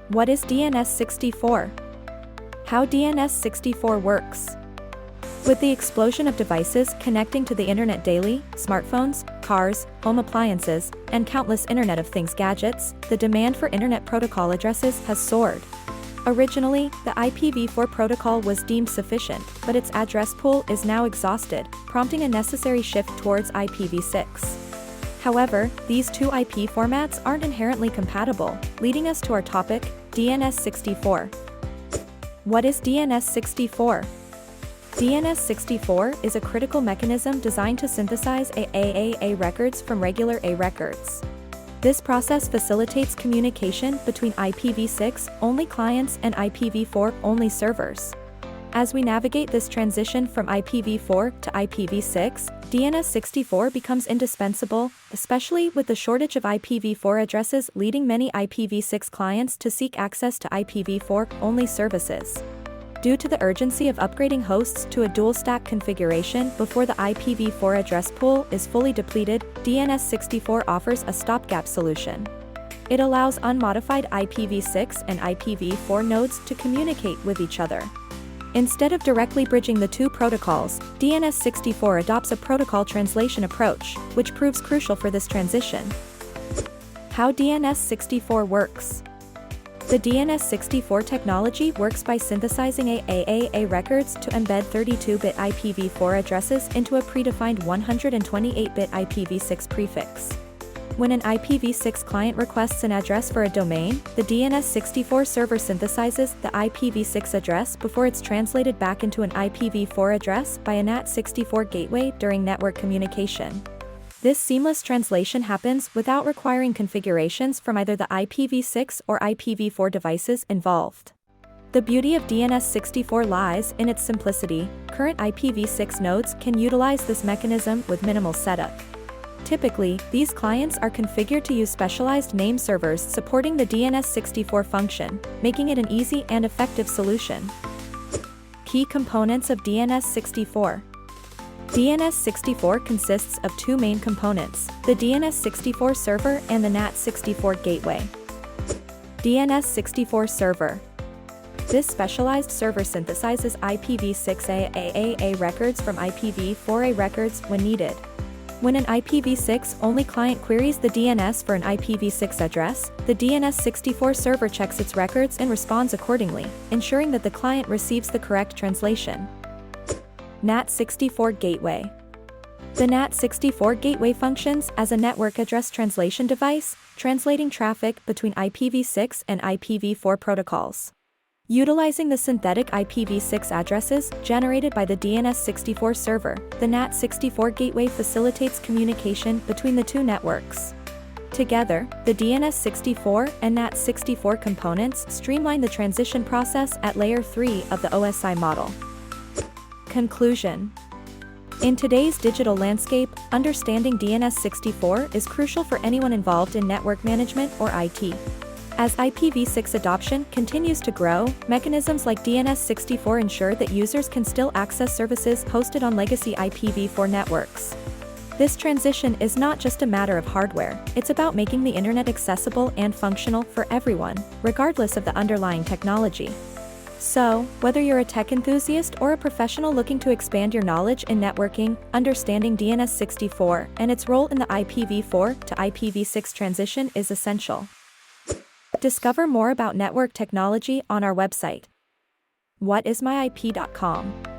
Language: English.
What is DNS64? How DNS64 works. With the explosion of devices connecting to the internet daily, smartphones, cars, home appliances, and countless Internet of Things gadgets, the demand for Internet protocol addresses has soared. Originally, the IPv4 protocol was deemed sufficient, but its address pool is now exhausted, prompting a necessary shift towards IPv6. However, these two IP formats aren't inherently compatible, leading us to our topic, DNS64. What is DNS64? DNS64 is a critical mechanism designed to synthesize AAA records from regular A records. This process facilitates communication between IPv6-only clients and IPv4-only servers. As we navigate this transition from IPv4 to IPv6, DNS64 becomes indispensable, especially with the shortage of IPv4 addresses leading many IPv6 clients to seek access to IPv4-only services. Due to the urgency of upgrading hosts to a dual-stack configuration before the IPv4 address pool is fully depleted, DNS64 offers a stopgap solution. It allows unmodified IPv6 and IPv4 nodes to communicate with each other. Instead of directly bridging the two protocols, DNS64 adopts a protocol translation approach, which proves crucial for this transition. How DNS64 works. The DNS64 technology works by synthesizing AAA records to embed 32-bit IPv4 addresses into a predefined 128-bit IPv6 prefix. When an IPv6 client requests an address for a domain, the DNS64 server synthesizes the IPv6 address before it's translated back into an IPv4 address by a NAT64 gateway during network communication. This seamless translation happens without requiring configurations from either the IPv6 or IPv4 devices involved. The beauty of DNS64 lies in its simplicity. Current IPv6 nodes can utilize this mechanism with minimal setup. Typically, these clients are configured to use specialized name servers supporting the DNS64 function, making it an easy and effective solution. Key components of DNS64. DNS64 consists of two main components, the DNS64 server and the NAT64 gateway. DNS64 server. This specialized server synthesizes IPv6 AAA records from IPv4 records when needed. When an IPv6-only client queries the DNS for an IPv6 address, the DNS64 server checks its records and responds accordingly, ensuring that the client receives the correct translation. NAT64 gateway. The NAT64 gateway functions as a network address translation device, translating traffic between IPv6 and IPv4 protocols. Utilizing the synthetic IPv6 addresses generated by the DNS64 server, the NAT64 gateway facilitates communication between the two networks. Together, the DNS64 and NAT64 components streamline the transition process at layer 3 of the OSI model. Conclusion. In today's digital landscape, understanding DNS64 is crucial for anyone involved in network management or IT. As IPv6 adoption continues to grow, mechanisms like DNS64 ensure that users can still access services hosted on legacy IPv4 networks. This transition is not just a matter of hardware, it's about making the internet accessible and functional for everyone, regardless of the underlying technology. So, whether you're a tech enthusiast or a professional looking to expand your knowledge in networking, understanding DNS64 and its role in the IPv4 to IPv6 transition is essential. Discover more about network technology on our website, whatismyip.com.